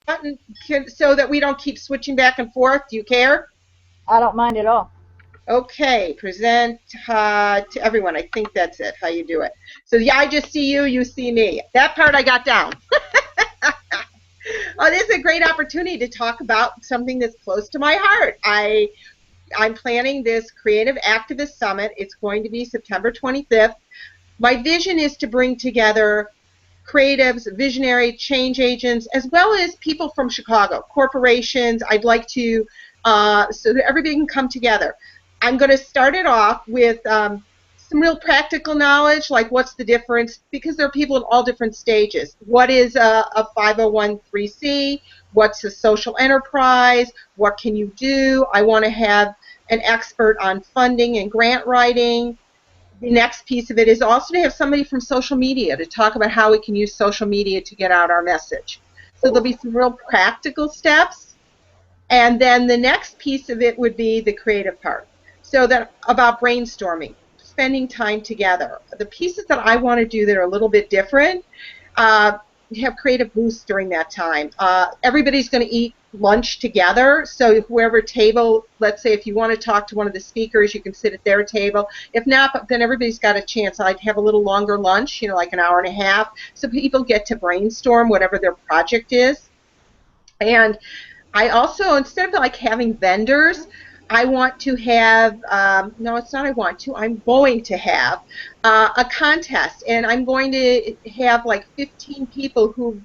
button so that we don't keep switching back and forth? Do you care? I don't mind at all. Okay, present to everyone. I think that's it, how you do it. So yeah, I just see you, you see me. That part I got down. Oh, this is a great opportunity to talk about something that's close to my heart. I'm planning this Creative Activist Summit. It's going to be September 25th. My vision is to bring together creatives, visionary change agents, as well as people from Chicago, corporations. I'd like to, so that everybody can come together. I'm going to start it off with some real practical knowledge, like what's the difference, because there are people in all different stages. What is a 501c? What's a social enterprise? What can you do? I want to have an expert on funding and grant writing. The next piece of it is also to have somebody from social media to talk about how we can use social media to get out our message. So there'll be some real practical steps. And then the next piece of it would be the creative part. So that about brainstorming, spending time together. The pieces that I want to do that are a little bit different, uh, have creative booths during that time. Everybody's going to eat lunch together, so whoever table, let's say if you want to talk to one of the speakers, you can sit at their table. If not, then everybody's got a chance. I'd have a little longer lunch, like an hour and a half, so people get to brainstorm whatever their project is. And I also, instead of like having vendors, I want to have, no, it's not I want to, I'm going to have a contest. And I'm going to have like 15 people who've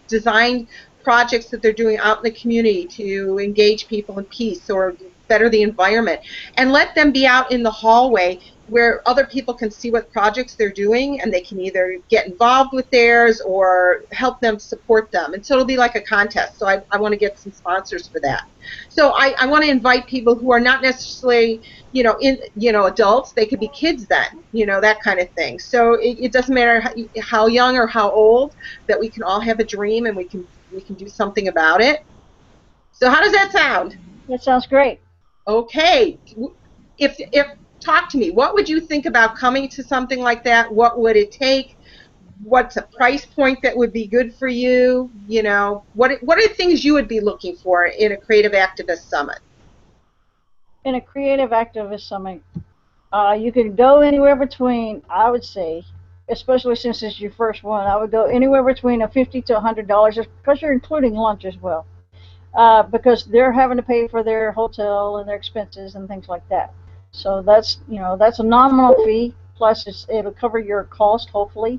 designed projects that they're doing out in the community to engage people in peace or better the environment. And let them be out in the hallway where other people can see what projects they're doing, and they can either get involved with theirs or help them support them. And so it'll be like a contest. So I want to get some sponsors for that. So I want to invite people who are not necessarily, adults. They could be kids then, that kind of thing. So it doesn't matter how young or how old, that we can all have a dream and we can do something about it. So how does that sound? That sounds great. Okay. If talk to me. What would you think about coming to something like that? What would it take? What's a price point that would be good for you? What are things you would be looking for in a creative activist summit? In a creative activist summit, you can go anywhere between, I would say, especially since it's your first one, I would go anywhere between a $50 to $100 because you're including lunch as well. Because they're having to pay for their hotel and their expenses and things like that. So that's a nominal fee. Plus, it'll cover your cost, hopefully.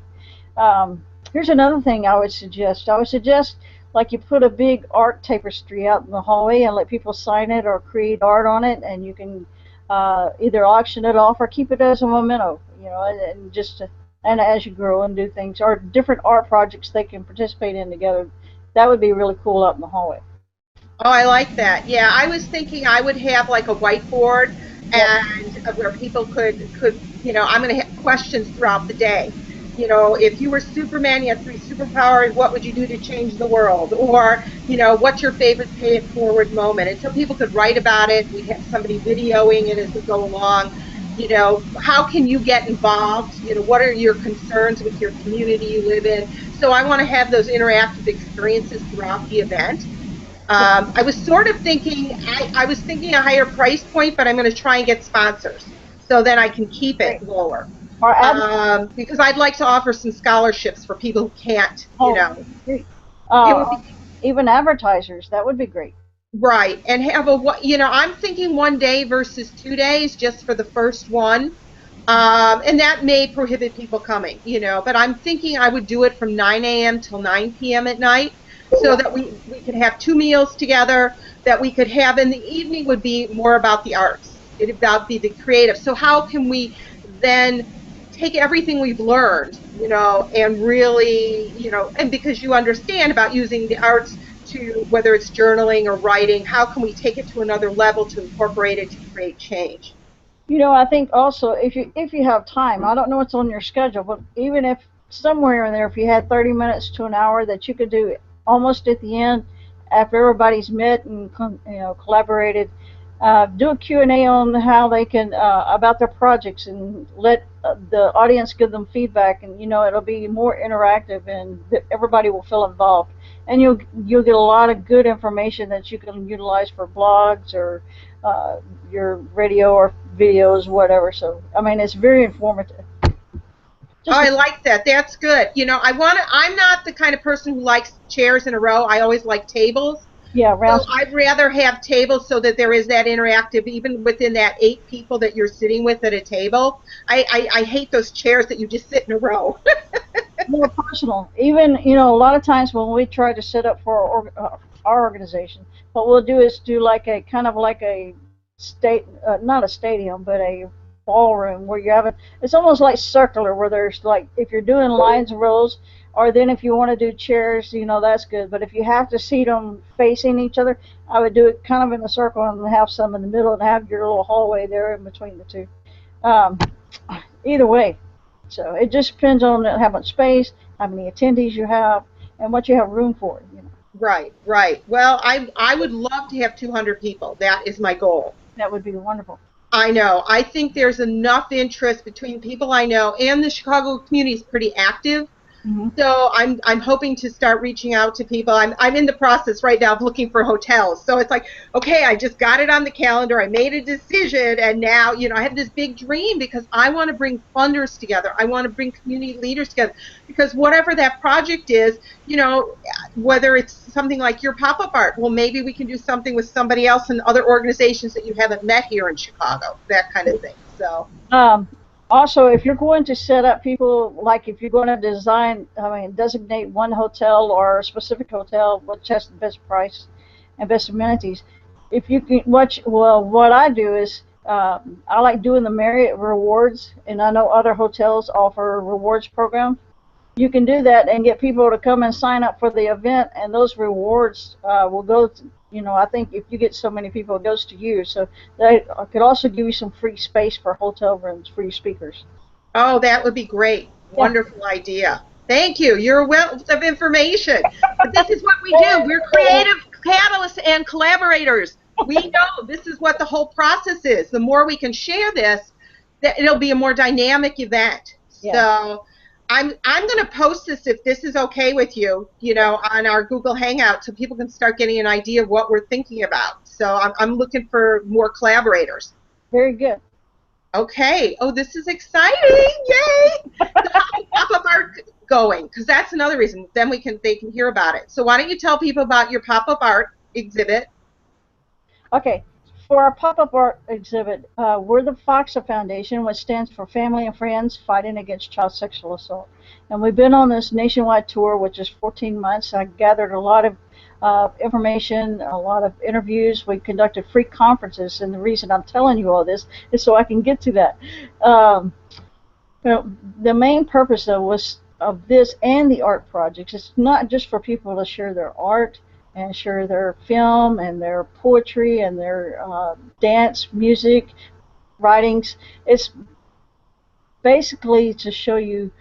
Here's another thing I would suggest. I would suggest like you put a big art tapestry out in the hallway and let people sign it or create art on it, and you can either auction it off or keep it as a memento. And just and as you grow and do things or different art projects they can participate in together, that would be really cool out in the hallway. Oh, I like that. Yeah, I was thinking I would have like a whiteboard Yep. and where people could, I'm going to have questions throughout the day. If you were Superman, you had three superpowers, what would you do to change the world? Or, what's your favorite pay it forward moment? And so people could write about it. We'd have somebody videoing it as we go along. How can you get involved? What are your concerns with your community you live in? So I want to have those interactive experiences throughout the event. I was sort of thinking, I was thinking a higher price point, but I'm going to try and get sponsors so then I can keep it Great. lower. Or ad. Because I'd like to offer some scholarships for people who can't, Oh, great. it would be Even advertisers, that would be great. right. And have I'm thinking 1 day versus 2 days just for the first one. And that may prohibit people coming, but I'm thinking I would do it from 9 a.m. till 9 p.m. at night so that we could have two meals together, that we could have in the evening would be more about the arts. It about be the creative. So how can we then take everything we've learned, and really, and because you understand about using the arts to, whether it's journaling or writing, how can we take it to another level to incorporate it to create change? I think also if you have time, I don't know what's on your schedule, but even if somewhere in there, if you had 30 minutes to an hour that you could do almost at the end, after everybody's met and collaborated, Do a Q&A on how they can about their projects, and let the audience give them feedback, and it'll be more interactive, and everybody will feel involved, and you'll get a lot of good information that you can utilize for blogs or your radio or videos, whatever. So I mean, it's very informative. Oh, Just I like that. That's good. I'm not the kind of person who likes chairs in a row. I always like tables. yeah, So round. I'd rather have tables so that there is that interactive, even within that 8 people that you're sitting with at a table. I hate those chairs that you just sit in a row. More personal. Even a lot of times when we try to set up for our organization, what we'll do is do like a kind of like a state, not a stadium, but a ballroom where you have it. It's almost like circular, where there's like, if you're doing lines and rows, or then if you want to do chairs, that's good. But if you have to seat them facing each other, I would do it kind of in a circle and have some in the middle and have your little hallway there in between the two. Um, Either way. So it just depends on how much space, how many attendees you have, and what you have room for. Right, right. Well, I would love to have 200 people. That is my goal. That would be wonderful. I know. I think there's enough interest between people I know, and the Chicago community is pretty active. Hmm. So I'm hoping to start reaching out to people. I'm in the process right now of looking for hotels. So it's like, okay, I just got it on the calendar. I made a decision, and now I have this big dream, because I want to bring funders together. I want to bring community leaders together, because whatever that project is, whether it's something like your pop-up art, well, maybe we can do something with somebody else and other organizations that you haven't met here in Chicago, that kind of thing. So. Um, Also, if you're going to set up people, like if you're going to designate one hotel or a specific hotel which has the best price and best amenities, if you can watch, well, what I do is I like doing the Marriott rewards, and I know other hotels offer rewards programs. You can do that and get people to come and sign up for the event, and those rewards will go to, I think if you get so many people, it goes to you. So they could also give you some free space for hotel rooms for your speakers. Oh, that would be great. Yeah. Wonderful idea. Thank you. You're a wealth of information. But this is what we do. We're creative catalysts and collaborators. We know this is what the whole process is. The more we can share this, that it'll be a more dynamic event. Yeah. So I'm going to post this, if this is okay with you, on our Google Hangout, so people can start getting an idea of what we're thinking about. So I'm looking for more collaborators. Very good. Okay. Oh, this is exciting! Yay! So how is pop-up art going? Because that's another reason. Then they can hear about it. So why don't you tell people about your pop-up art exhibit? Okay. For our pop-up art exhibit, we're the FOXA Foundation, which stands for Family and Friends Fighting Against Child Sexual Assault. And we've been on this nationwide tour, which is 14 months. I gathered a lot of information, a lot of interviews. We conducted free conferences, and the reason I'm telling you all this is so I can get to that. The main purpose of this and the art projects is not just for people to share their art and share their film and their poetry and their dance, music, writings. It's basically to show you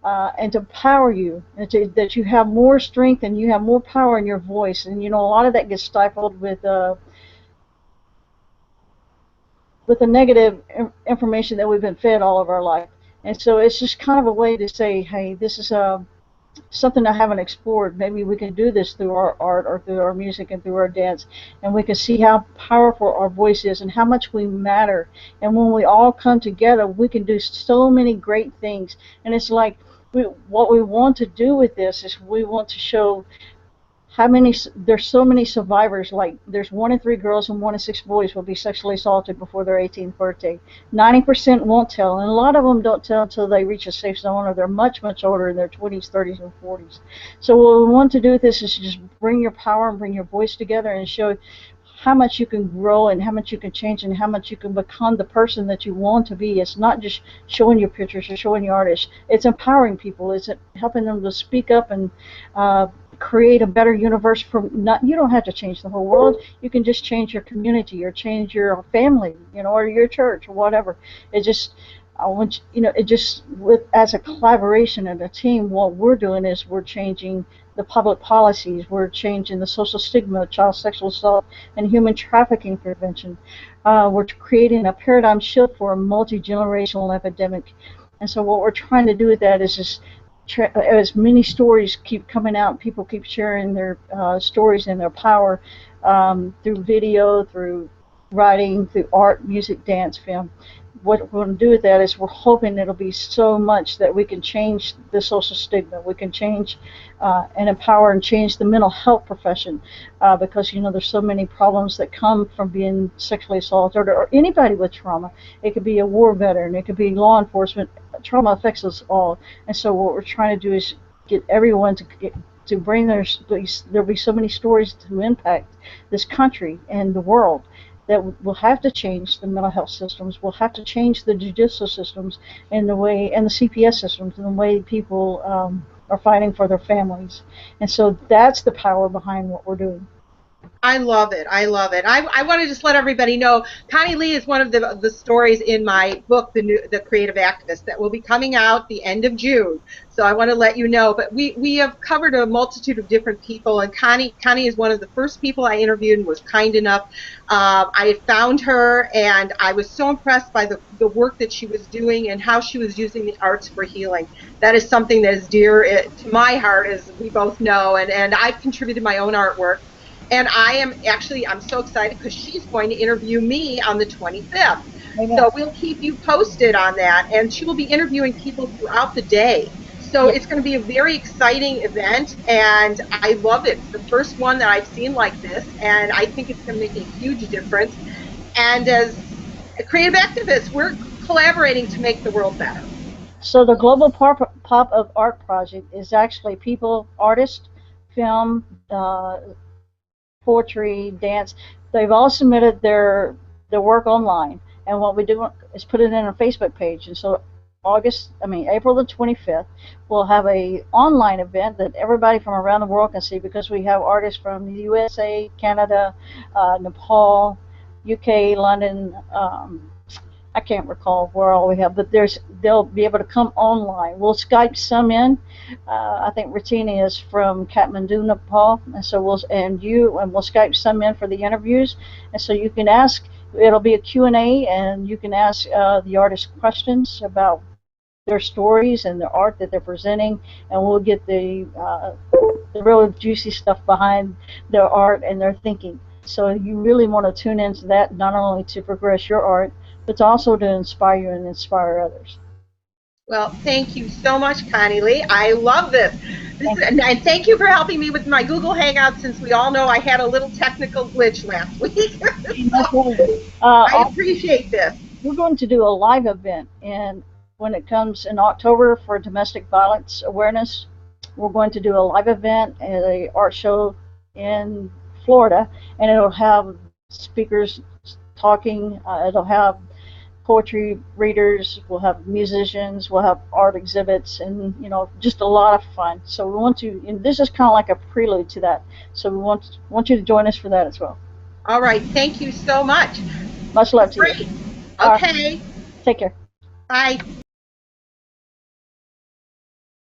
and to empower you, and that you have more strength and you have more power in your voice. And a lot of that gets stifled with the negative information that we've been fed all of our life. And so it's just kind of a way to say, hey, this is something I haven't explored. Maybe we can do this through our art or through our music and through our dance, and we can see how powerful our voice is and how much we matter. And when we all come together, we can do so many great things. And it's like what we want to do with this is we want to show there's so many survivors. Like, there's 1 in 3 girls and 1 in 6 boys will be sexually assaulted before their 18th birthday. 90% won't tell, and a lot of them don't tell until they reach a safe zone, or they're much, much older, in their 20s, 30s, and 40s. So what we want to do with this is just bring your power and bring your voice together and show how much you can grow and how much you can change and how much you can become the person that you want to be. It's not just showing your pictures or showing your art. It's empowering people. It's helping them to speak up and create a better universe. You don't have to change the whole world. You can just change your community or change your family, or your church or whatever. I want it just, with as a collaboration and a team, what we're doing is we're changing the public policies. We're changing the social stigma of child sexual assault and human trafficking prevention. We're creating a paradigm shift for a multi-generational epidemic. And so what we're trying to do with that is just as many stories keep coming out, people keep sharing their stories and their power through video, through writing, through art, music, dance, film. What we're going to do with that is we're hoping it'll be so much that we can change the social stigma. We can change and empower and change the mental health profession because, you know, there's so many problems that come from being sexually assaulted or anybody with trauma. It could be a war veteran. It could be law enforcement. Trauma affects us all. And so what we're trying to do is get everyone to bring there'll be so many stories to impact this country and the world that will have to change the mental health systems. We'll have to change the judicial systems and the CPS systems and the way people are fighting for their families. And so that's the power behind what we're doing. I love it. I love it. I want to just let everybody know Connie Lee is one of the stories in my book, The Creative Activist, that will be coming out the end of June. So I want to let you know. But we have covered a multitude of different people, and Connie is one of the first people I interviewed and was kind enough. I found her, and I was so impressed by the work that she was doing and how she was using the arts for healing. That is something that is dear to my heart, as we both know, and I've contributed my own artwork. And I'm so excited because she's going to interview me on the 25th. Amen. So we'll keep you posted on that. And she will be interviewing people throughout the day. So It's going to be a very exciting event, and I love it. It's the first one that I've seen like this, and I think it's going to make a huge difference. And as creative activists, we're collaborating to make the world better. So the Global Pop of Art Project is actually people, artists, film, poetry, dance. They've all submitted their work online, and what we do is put it in a Facebook page. And so April the 25th, we'll have a online event that everybody from around the world can see, because we have artists from the USA, Canada, Nepal, UK, London. I can't recall where all we have, but they'll be able to come online. We'll Skype some in. I think Ratini is from Kathmandu, Nepal, and so we'll Skype some in for the interviews, and so you can ask. It'll be a Q&A, and you can ask the artists questions about their stories and the art that they're presenting, and we'll get the real juicy stuff behind their art and their thinking. So you really want to tune into that, not only to progress your art, but also to inspire you and inspire others. Well, thank you so much, Connie Lee. I love this. And thank you for helping me with my Google Hangout, since we all know I had a little technical glitch last week. I appreciate this. We're going to do a live event, and when it comes in October for domestic violence awareness, we're going to do a live event at an art show in Florida, and it'll have speakers talking. It'll have poetry readers, we'll have musicians, we'll have art exhibits, and just a lot of fun. So we want to, and this is kind of like a prelude to that. So we want you to join us for that as well. All right, thank you so much. Much love to you. Okay. Take care. Bye.